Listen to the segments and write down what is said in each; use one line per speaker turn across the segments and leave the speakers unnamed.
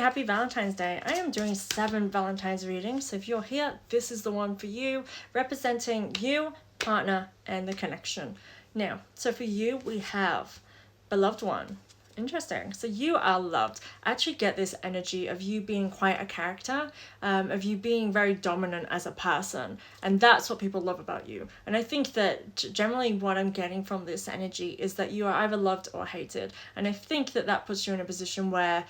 happy Valentine's Day. I am doing 7 Valentine's readings, so if you're here, this is the one for you, representing you, partner, and the connection. Now, so for you, we have beloved one. Interesting. So you are loved. I actually get this energy of you being quite a character, of you being very dominant as a person. And that's what people love about you. And I think that generally what I'm getting from this energy is that you are either loved or hated. And I think that that puts you in a position where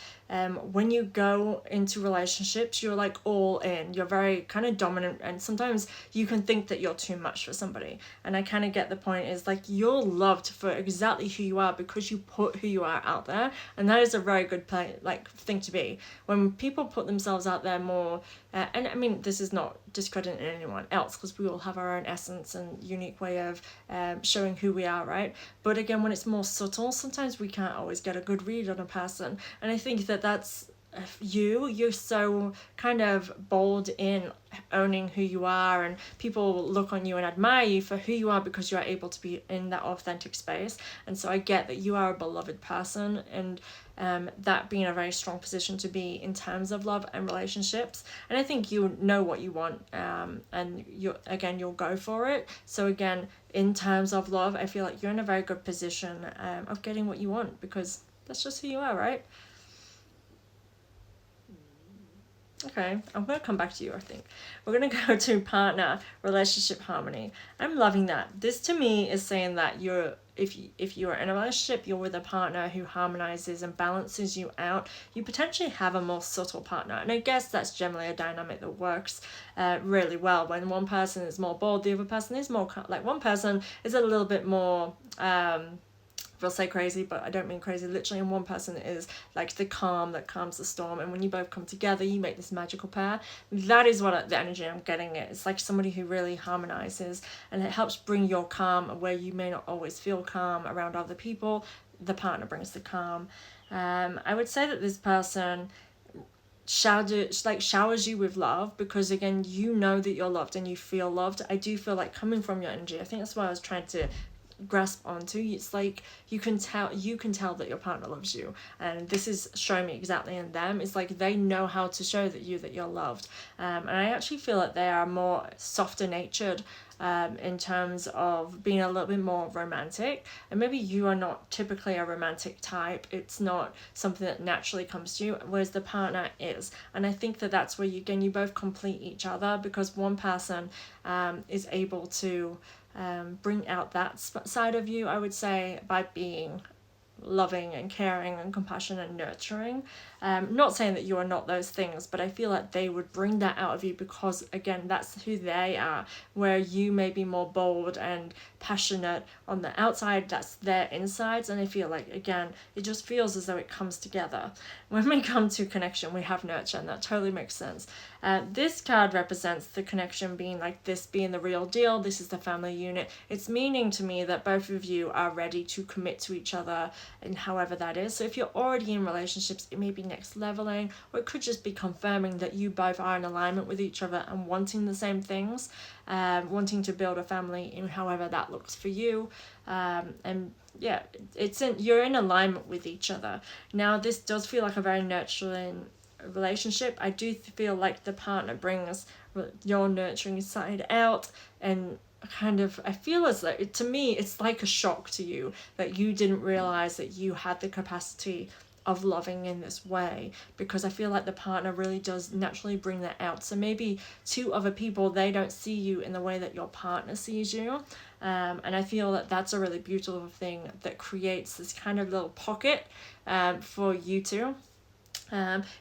when you go into relationships, you're like all in. You're very kind of dominant, and sometimes you can think that you're too much for somebody. And I kind of get the point is like you're loved for exactly who you are because you put who you are out there, and that is a very good thing to be. When people put themselves out there more, and I mean this is not discrediting anyone else because we all have our own essence and unique way of showing who we are, right? But again, when it's more subtle, sometimes we can't always get a good read on a person, and I think that that's you're so kind of bold in owning who you are, and people look on you and admire you for who you are because you are able to be in that authentic space. And so I get that you are a beloved person, and that being a very strong position to be in terms of love and relationships. And I think you know what you want, and you'll go for it. So again, in terms of love, I feel like you're in a very good position of getting what you want, because that's just who you are, right? Okay, I'm going to come back to you, I think. We're going to go to partner, relationship harmony. I'm loving that. This to me is saying that if you're in a relationship, you're with a partner who harmonizes and balances you out, you potentially have a more subtle partner. And I guess that's generally a dynamic that works really well. When one person is more bold, the other person is more, like one person is a little bit more... I'll say crazy, but I don't mean crazy literally, and one person is like the calm that calms the storm, and when you both come together you make this magical pair. That is what the energy I'm getting. It's like somebody who really harmonizes, and it helps bring your calm where you may not always feel calm around other people. The partner brings the calm. I would say that this person showers you with love, because again, you know that you're loved and you feel loved. I do feel like coming from your energy, I think that's why I was trying to grasp onto. It's like you can tell that your partner loves you, and this is showing me exactly in them. It's like they know how to show that you're loved, and I actually feel that they are more softer natured in terms of being a little bit more romantic. And maybe you are not typically a romantic type, it's not something that naturally comes to you, whereas the partner is. And I think that that's where you both complete each other, because one person is able to bring out that side of you, I would say, by being loving and caring and compassionate and nurturing. Not saying that you are not those things, but I feel like they would bring that out of you because, again, that's who they are. Where you may be more bold and passionate on the outside, that's their insides. And I feel like, again, it just feels as though it comes together. When we come to connection, we have nurture, and that totally makes sense. This card represents the connection being like this being the real deal. This is the family unit. It's meaning to me that both of you are ready to commit to each other, and however that is. So if you're already in relationships, it may be next leveling, or it could just be confirming that you both are in alignment with each other and wanting the same things, wanting to build a family in however that looks for you. And yeah, you're in alignment with each other. Now, this does feel like a very nurturing relationship. I do feel like the partner brings your nurturing side out, and kind of, I feel as though, to me, it's like a shock to you that you didn't realize that you had the capacity of loving in this way, because I feel like the partner really does naturally bring that out. So maybe to other people, they don't see you in the way that your partner sees you, and I feel that that's a really beautiful thing that creates this kind of little pocket for you two.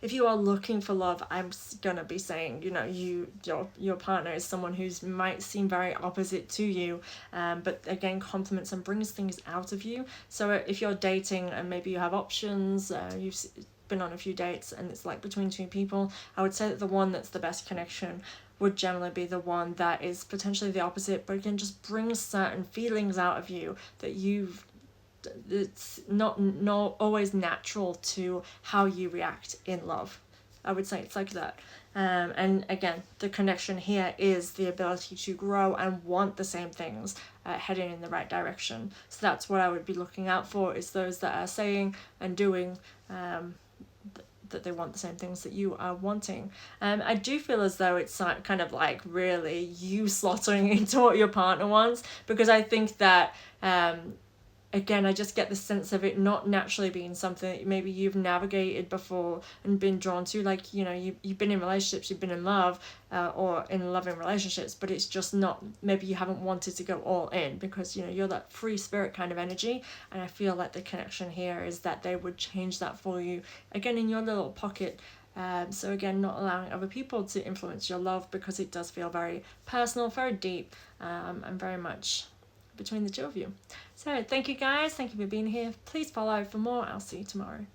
If you are looking for love, I'm gonna be saying, your partner is someone who's might seem very opposite to you, but again complements and brings things out of you. So if you're dating and maybe you have options, you've been on a few dates and it's like between two people, I would say that the one that's the best connection would generally be the one that is potentially the opposite, but again just brings certain feelings out of you that it's not always natural to how you react in love. I would say it's like that. And again, the connection here is the ability to grow and want the same things, heading in the right direction. So that's what I would be looking out for, is those that are saying and doing that they want the same things that you are wanting. I do feel as though it's kind of like really you slotting into what your partner wants, because I think that again, I just get the sense of it not naturally being something that maybe you've navigated before and been drawn to. Like, you know, you've been in relationships, you've been in love, or in loving relationships, but it's just not, maybe you haven't wanted to go all in because, you know, you're that free spirit kind of energy. And I feel like the connection here is that they would change that for you, again, in your little pocket. So again, not allowing other people to influence your love, because it does feel very personal, very deep, and very much between the two of you. So thank you guys, thank you for being here. Please follow for more. I'll see you tomorrow.